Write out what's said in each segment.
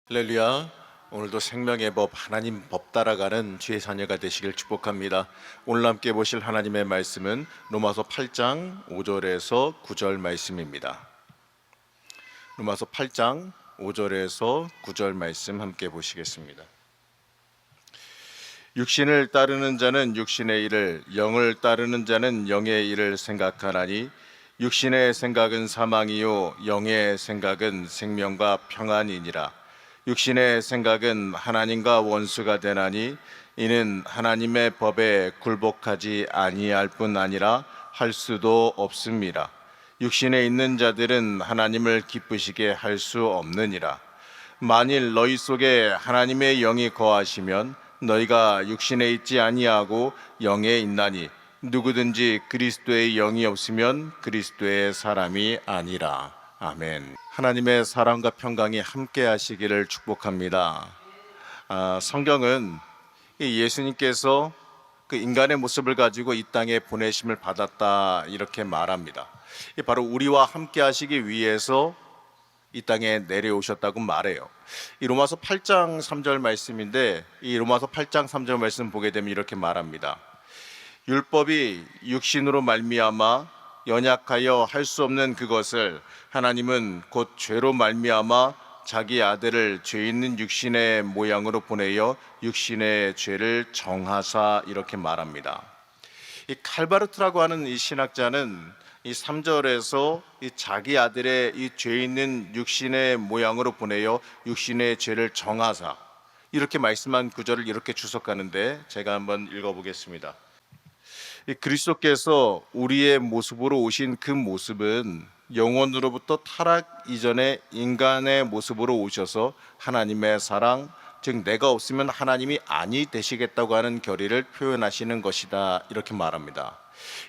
할렐루야. 오늘도 생명의 법, 하나님 법 따라가는 주의 자녀가 되시길 축복합니다. 오늘 함께 보실 하나님의 말씀은 로마서 8장 5절에서 9절 말씀입니다. 로마서 8장 5절에서 9절 말씀 함께 보시겠습니다. 육신을 따르는 자는 육신의 일을, 영을 따르는 자는 영의 일을 생각하나니 육신의 생각은 사망이요 영의 생각은 생명과 평안이니라. 육신의 생각은 하나님과 원수가 되나니 이는 하나님의 법에 굴복하지 아니할 뿐 아니라 할 수도 없습니다. 육신에 있는 자들은 하나님을 기쁘시게 할 수 없느니라. 만일 너희 속에 하나님의 영이 거하시면 너희가 육신에 있지 아니하고 영에 있나니 누구든지 그리스도의 영이 없으면 그리스도의 사람이 아니라. 아멘. 하나님의 사랑과 평강이 함께 하시기를 축복합니다. 성경은 예수님께서 그 인간의 모습을 가지고 이 땅에 보내심을 받았다 이렇게 말합니다. 바로 우리와 함께 하시기 위해서 이 땅에 내려오셨다고 말해요. 이 로마서 8장 3절 말씀인데, 이 로마서 8장 3절 말씀 보게 되면 이렇게 말합니다. 율법이 육신으로 말미암아 연약하여 할 수 없는 그것을 하나님은 곧 죄로 말미암아 자기 아들을 죄 있는 육신의 모양으로 보내어 육신의 죄를 정하사 이렇게 말합니다. 이 칼바르트라고 하는 이 신학자는 이 3절에서 이 자기 아들의 이 죄 있는 육신의 모양으로 보내어 육신의 죄를 정하사 이렇게 말씀한 구절을 이렇게 주석하는데, 제가 한번 읽어보겠습니다. 이 그리스도께서 우리의 모습으로 오신 그 모습은 영원으로부터 타락 이전의 인간의 모습으로 오셔서 하나님의 사랑, 즉 내가 없으면 하나님이 아니 되시겠다고 하는 결의를 표현하시는 것이다 이렇게 말합니다.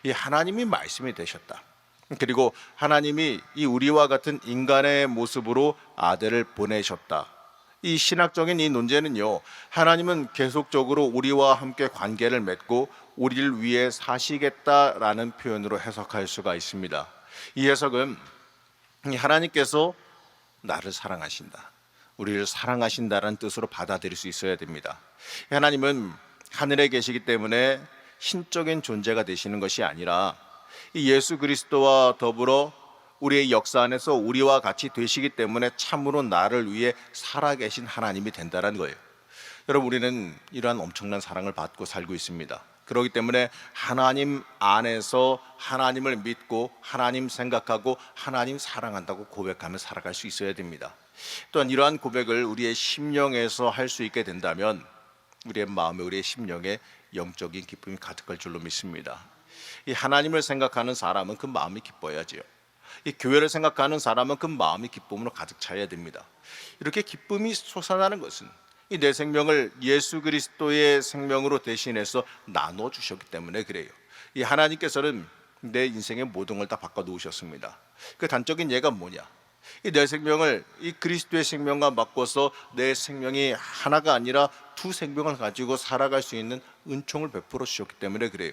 이 하나님이 말씀이 되셨다. 그리고 하나님이 이 우리와 같은 인간의 모습으로 아들을 보내셨다. 이 신학적인 이 논제는요, 하나님은 계속적으로 우리와 함께 관계를 맺고 우리를 위해 사시겠다라는 표현으로 해석할 수가 있습니다. 이 해석은 하나님께서 나를 사랑하신다, 우리를 사랑하신다라는 뜻으로 받아들일 수 있어야 됩니다. 하나님은 하늘에 계시기 때문에 신적인 존재가 되시는 것이 아니라 이 예수 그리스도와 더불어 우리의 역사 안에서 우리와 같이 되시기 때문에 참으로 나를 위해 살아계신 하나님이 된다는 거예요. 여러분, 우리는 이러한 엄청난 사랑을 받고 살고 있습니다. 그렇기 때문에 하나님 안에서 하나님을 믿고 하나님 생각하고 하나님 사랑한다고 고백하며 살아갈 수 있어야 됩니다. 또한 이러한 고백을 우리의 심령에서 할 수 있게 된다면 우리의 마음에, 우리의 심령에 영적인 기쁨이 가득할 줄로 믿습니다. 이 하나님을 생각하는 사람은 그 마음이 기뻐야지요. 이 교회를 생각하는 사람은 그 마음이 기쁨으로 가득 차야 됩니다. 이렇게 기쁨이 솟아나는 것은 이 내 생명을 예수 그리스도의 생명으로 대신해서 나눠 주셨기 때문에 그래요. 이 하나님께서는 내 인생의 모든 걸 다 바꿔 놓으셨습니다. 그 단적인 예가 뭐냐? 이 내 생명을 이 그리스도의 생명과 바꿔서 내 생명이 하나가 아니라 두 생명을 가지고 살아갈 수 있는 은총을 베풀어 주셨기 때문에 그래요.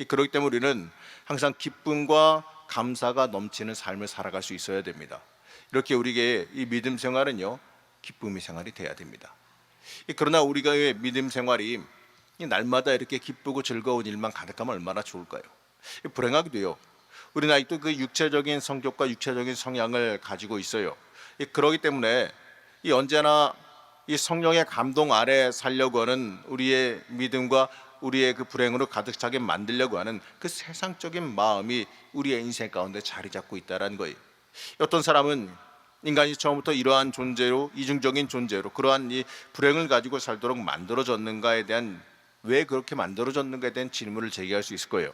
그렇기 때문에 우리는 항상 기쁨과 감사가 넘치는 삶을 살아갈 수 있어야 됩니다. 이렇게 우리에게 이 믿음 생활은요, 기쁨의 생활이 돼야 됩니다. 그러나 우리가 믿음 생활이 날마다 이렇게 기쁘고 즐거운 일만 가득하면 얼마나 좋을까요? 불행하기도요, 우리는 아직도 그 육체적인 성격과 육체적인 성향을 가지고 있어요. 그렇기 때문에 언제나 이 성령의 감동 아래 살려고 하는 우리의 믿음과 우리의 그 불행으로 가득 차게 만들려고 하는 그 세상적인 마음이 우리의 인생 가운데 자리 잡고 있다는 거예요. 어떤 사람은 인간이 처음부터 이러한 존재로, 이중적인 존재로 그러한 이 불행을 가지고 살도록 만들어졌는가에 대한, 왜 그렇게 만들어졌는가에 대한 질문을 제기할 수 있을 거예요.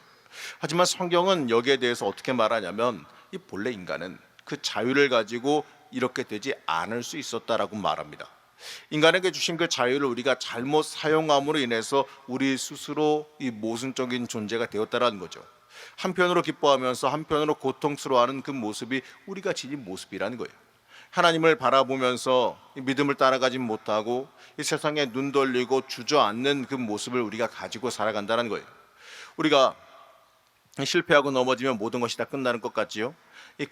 하지만 성경은 여기에 대해서 어떻게 말하냐면, 이 본래 인간은 그 자유를 가지고 이렇게 되지 않을 수 있었다라고 말합니다. 인간에게 주신 그 자유를 우리가 잘못 사용함으로 인해서 우리 스스로 이 모순적인 존재가 되었다라는 거죠. 한편으로 기뻐하면서 한편으로 고통스러워하는 그 모습이 우리가 지닌 모습이라는 거예요. 하나님을 바라보면서 믿음을 따라가지 못하고 이 세상에 눈 돌리고 주저앉는 그 모습을 우리가 가지고 살아간다는 거예요. 우리가 실패하고 넘어지면 모든 것이 다 끝나는 것 같지요.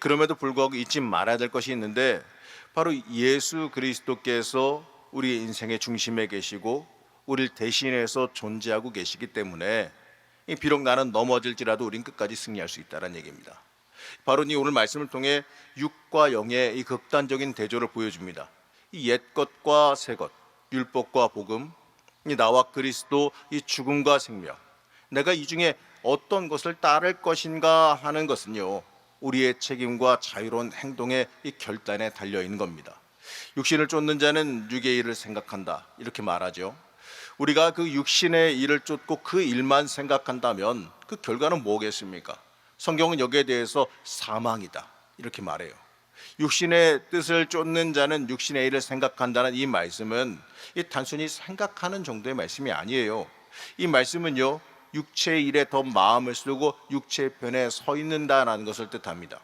그럼에도 불구하고 잊지 말아야 될 것이 있는데, 바로 예수 그리스도께서 우리 인생의 중심에 계시고 우리를 대신해서 존재하고 계시기 때문에 비록 나는 넘어질지라도 우린 끝까지 승리할 수 있다는 얘기입니다. 바로 이 오늘 말씀을 통해 육과 영의 이 극단적인 대조를 보여줍니다. 이 옛것과 새것, 율법과 복음, 이 나와 그리스도, 이 죽음과 생명, 내가 이 중에 어떤 것을 따를 것인가 하는 것은요, 우리의 책임과 자유로운 행동의 이 결단에 달려 있는 겁니다. 육신을 쫓는 자는 육의 일을 생각한다, 이렇게 말하죠. 우리가 그 육신의 일을 쫓고 그 일만 생각한다면 그 결과는 뭐겠습니까? 성경은 여기에 대해서 사망이다, 이렇게 말해요. 육신의 뜻을 쫓는 자는 육신의 일을 생각한다는 이 말씀은 단순히 생각하는 정도의 말씀이 아니에요. 이 말씀은요, 육체의 일에 더 마음을 쓰고 육체의 편에 서 있는다라는 것을 뜻합니다.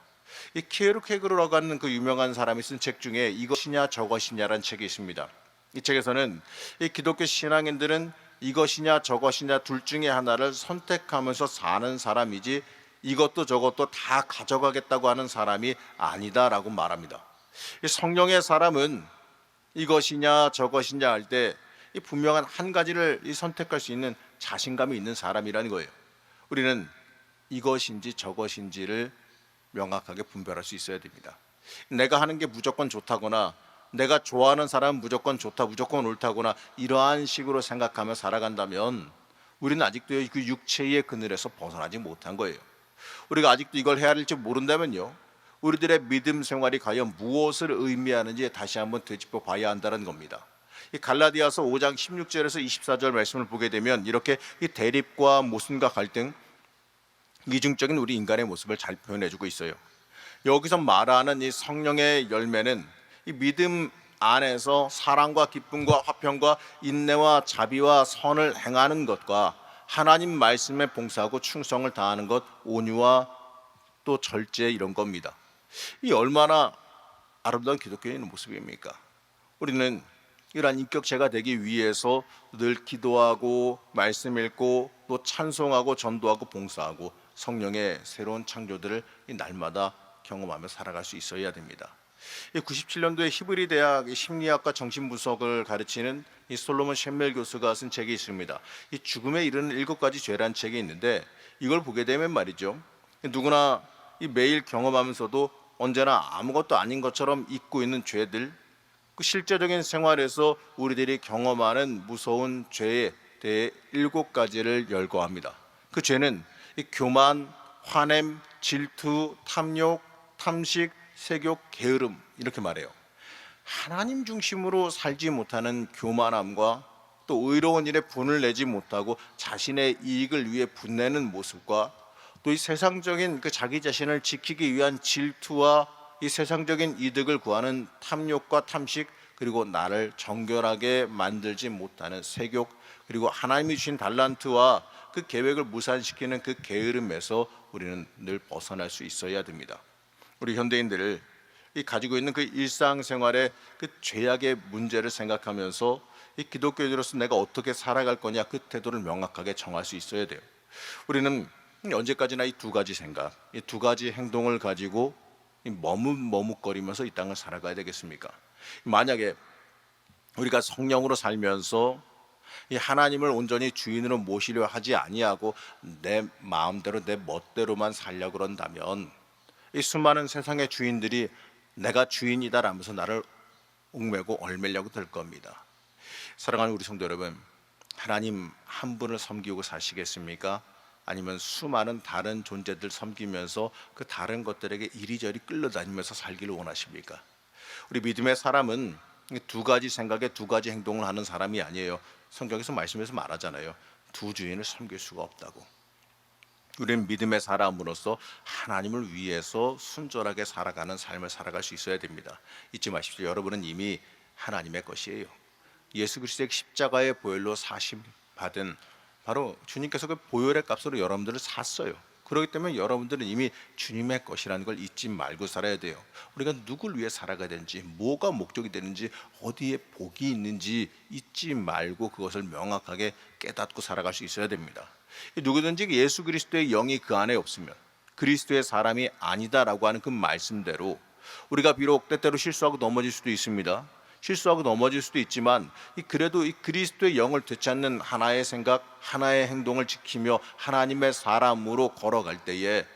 이 키에르케고르라고 하는 그 유명한 사람이 쓴 책 중에 이것이냐 저것이냐라는 책이 있습니다. 이 책에서는 이 기독교 신앙인들은 이것이냐 저것이냐 둘 중에 하나를 선택하면서 사는 사람이지 이것도 저것도 다 가져가겠다고 하는 사람이 아니다라고 말합니다. 이 성령의 사람은 이것이냐 저것이냐 할 때 분명한 한 가지를 선택할 수 있는 자신감이 있는 사람이라는 거예요. 우리는 이것인지 저것인지를 명확하게 분별할 수 있어야 됩니다. 내가 하는 게 무조건 좋다거나 내가 좋아하는 사람은 무조건 좋다, 무조건 옳다거나 이러한 식으로 생각하며 살아간다면 우리는 아직도 그 육체의 그늘에서 벗어나지 못한 거예요. 우리가 아직도 이걸 해야 할지 모른다면요, 우리들의 믿음 생활이 과연 무엇을 의미하는지 다시 한번 되짚어 봐야 한다는 겁니다. 이 갈라디아서 5장 16절에서 24절 말씀을 보게 되면 이렇게 이 대립과 모순과 갈등, 이중적인 우리 인간의 모습을 잘 표현해주고 있어요. 여기서 말하는 이 성령의 열매는 이 믿음 안에서 사랑과 기쁨과 화평과 인내와 자비와 선을 행하는 것과 하나님 말씀에 봉사하고 충성을 다하는 것, 온유와 또 절제, 이런 겁니다. 이 얼마나 아름다운 기독교인의 모습입니까? 우리는 이러한 인격체가 되기 위해서 늘 기도하고 말씀 읽고 또 찬송하고 전도하고 봉사하고 성령의 새로운 창조들을 날마다 경험하며 살아갈 수 있어야 됩니다. 97년도에 히브리 대학 심리학과 정신분석을 가르치는 이 솔로몬 쉔멜 교수가 쓴 책이 있습니다. 이 죽음에 이르는 7가지 죄라는 책이 있는데 이걸 보게 되면 말이죠, 누구나 이 매일 경험하면서도 언제나 아무것도 아닌 것처럼 잊고 있는 죄들, 그 실제적인 생활에서 우리들이 경험하는 무서운 죄에 대해 7가지를 열거합니다. 그 죄는 이 교만, 화냄, 질투, 탐욕, 탐식, 세욕, 게으름, 이렇게 말해요. 하나님 중심으로 살지 못하는 교만함과 또 의로운 일에 분을 내지 못하고 자신의 이익을 위해 분내는 모습과 또 이 세상적인 그 자기 자신을 지키기 위한 질투와 이 세상적인 이득을 구하는 탐욕과 탐식, 그리고 나를 정결하게 만들지 못하는 세욕, 그리고 하나님이 주신 달란트와 그 계획을 무산시키는 그 게으름에서 우리는 늘 벗어날 수 있어야 됩니다. 우리 현대인들을 이 가지고 있는 그 일상생활의 그 죄악의 문제를 생각하면서 이 기독교인으로서 내가 어떻게 살아갈 거냐, 그 태도를 명확하게 정할 수 있어야 돼요. 우리는 언제까지나 이 2가지 생각, 이 2가지 행동을 가지고 머뭇머뭇거리면서 이 땅을 살아가야 되겠습니까? 만약에 우리가 성령으로 살면서 이 하나님을 온전히 주인으로 모시려 하지 아니하고 내 마음대로 내 멋대로만 살려고 그런다면 이 수많은 세상의 주인들이 내가 주인이다라면서 나를 옥매고 얽매려고 들 겁니다. 사랑하는 우리 성도 여러분, 하나님 한 분을 섬기고 사시겠습니까? 아니면 수많은 다른 존재들 섬기면서 그 다른 것들에게 이리저리 끌려다니면서 살기를 원하십니까? 우리 믿음의 사람은 2가지 생각에 2가지 행동을 하는 사람이 아니에요. 성경에서 말씀에서 말하잖아요. 2 주인을 섬길 수가 없다고. 우리는 믿음의 사람으로서 하나님을 위해서 순전하게 살아가는 삶을 살아갈 수 있어야 됩니다. 잊지 마십시오. 여러분은 이미 하나님의 것이에요. 예수 그리스도의 십자가의 보혈로 사심 받은 바로 주님께서 그 보혈의 값으로 여러분들을 샀어요. 그렇기 때문에 여러분들은 이미 주님의 것이라는 걸 잊지 말고 살아야 돼요. 우리가 누굴 위해 살아가야 되는지, 뭐가 목적이 되는지, 어디에 복이 있는지 잊지 말고 그것을 명확하게 깨닫고 살아갈 수 있어야 됩니다. 누구든지 예수 그리스도의 영이 그 안에 없으면 그리스도의 사람이 아니다라고 하는 그 말씀대로 우리가 비록 때때로 실수하고 넘어질 수도 있습니다. 실수하고 넘어질 수도 있지만 그래도 이 그리스도의 영을 되찾는 하나의 생각, 하나의 행동을 지키며 하나님의 사람으로 걸어갈 때에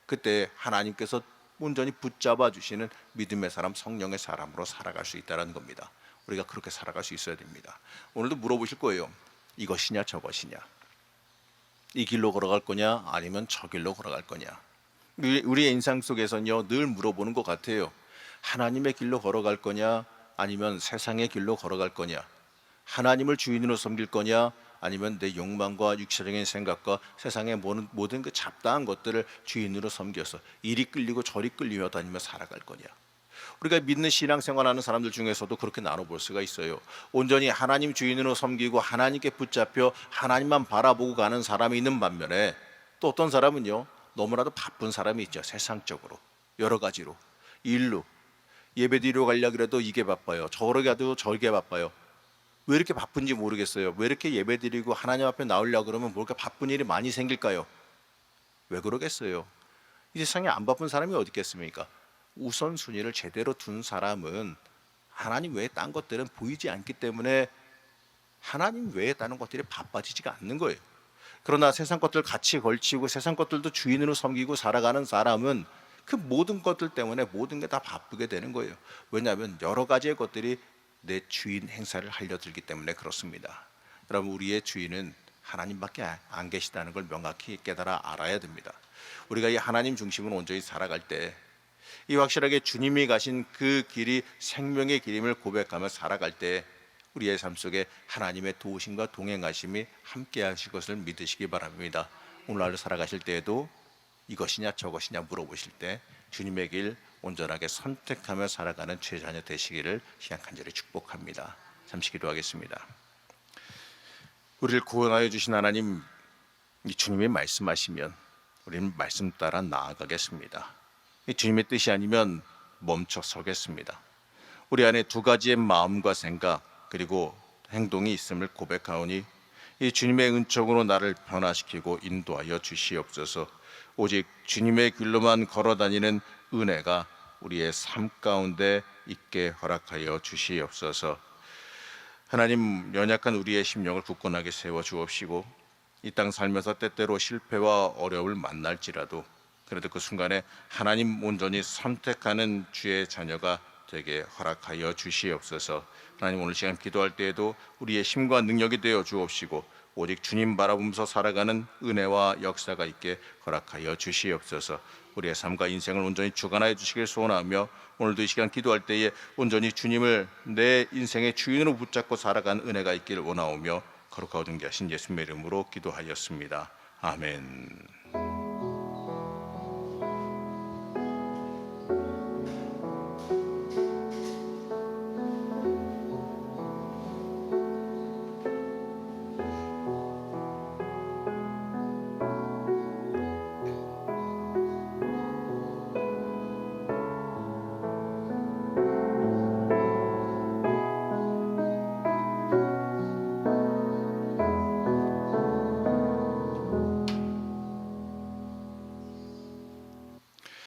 그때 하나님께서 온전히 붙잡아 주시는 믿음의 사람, 성령의 사람으로 살아갈 수 있다는 겁니다. 우리가 그렇게 살아갈 수 있어야 됩니다. 오늘도 물어보실 거예요. 이것이냐 저것이냐, 이 길로 걸어갈 거냐 아니면 저 길로 걸어갈 거냐. 우리의 인상 속에서는요 늘 물어보는 것 같아요. 하나님의 길로 걸어갈 거냐 아니면 세상의 길로 걸어갈 거냐, 하나님을 주인으로 섬길 거냐 아니면 내 욕망과 육체적인 생각과 세상의 모든 그 잡다한 것들을 주인으로 섬겨서 이리 끌리고 저리 끌리며 다니며 살아갈 거냐. 우리가 믿는 신앙생활하는 사람들 중에서도 그렇게 나눠볼 수가 있어요. 온전히 하나님 주인으로 섬기고 하나님께 붙잡혀 하나님만 바라보고 가는 사람이 있는 반면에 또 어떤 사람은요 너무나도 바쁜 사람이 있죠. 세상적으로 여러 가지로 일로 예배드리러 가려고 해도 이게 바빠요. 저러 가도 저게 바빠요. 왜 이렇게 바쁜지 모르겠어요. 왜 이렇게 예배드리고 하나님 앞에 나오려고 그러면 뭐 이렇게 바쁜 일이 많이 생길까요? 왜 그러겠어요? 이 세상에 안 바쁜 사람이 어디 있겠습니까? 우선순위를 제대로 둔 사람은 하나님 외에 딴 것들은 보이지 않기 때문에 하나님 외에 다른 것들이 바빠지지가 않는 거예요. 그러나 세상 것들 같이 걸치고 세상 것들도 주인으로 섬기고 살아가는 사람은 그 모든 것들 때문에 모든 게 다 바쁘게 되는 거예요. 왜냐하면 여러 가지의 것들이 내 주인 행사를 하려 들기 때문에 그렇습니다. 여러분, 우리의 주인은 하나님밖에 안 계시다는 걸 명확히 깨달아 알아야 됩니다. 우리가 이 하나님 중심으로 온전히 살아갈 때 이 확실하게 주님이 가신 그 길이 생명의 길임을 고백하며 살아갈 때 우리의 삶 속에 하나님의 도우심과 동행하심이 함께 하실 것을 믿으시기 바랍니다. 오늘 하루 살아가실 때에도 이것이냐 저것이냐 물어보실 때 주님의 길 온전하게 선택하며 살아가는 죄자녀 되시기를 시약한절에 축복합니다. 잠시 기도하겠습니다. 우리를 구원하여 주신 하나님, 이 주님이 말씀하시면 우리는 말씀 따라 나아가겠습니다. 이 주님의 뜻이 아니면 멈춰 서겠습니다. 우리 안에 두 가지의 마음과 생각 그리고 행동이 있음을 고백하오니 이 주님의 은총으로 나를 변화시키고 인도하여 주시옵소서. 오직 주님의 길로만 걸어다니는 은혜가 우리의 삶 가운데 있게 허락하여 주시옵소서. 하나님, 연약한 우리의 심령을 굳건하게 세워 주옵시고 이 땅 살면서 때때로 실패와 어려움을 만날지라도 그래도 그 순간에 하나님 온전히 선택하는 주의 자녀가 되게 허락하여 주시옵소서. 하나님, 오늘 시간 기도할 때에도 우리의 힘과 능력이 되어 주옵시고 오직 주님 바라보면서 살아가는 은혜와 역사가 있게 허락하여 주시옵소서. 우리의 삶과 인생을 온전히 주관하여 주시길 소원하며 오늘도 이 시간 기도할 때에 온전히 주님을 내 인생의 주인으로 붙잡고 살아가는 은혜가 있기를 원하오며 거룩하고 존귀하신 예수님의 이름으로 기도하였습니다. 아멘.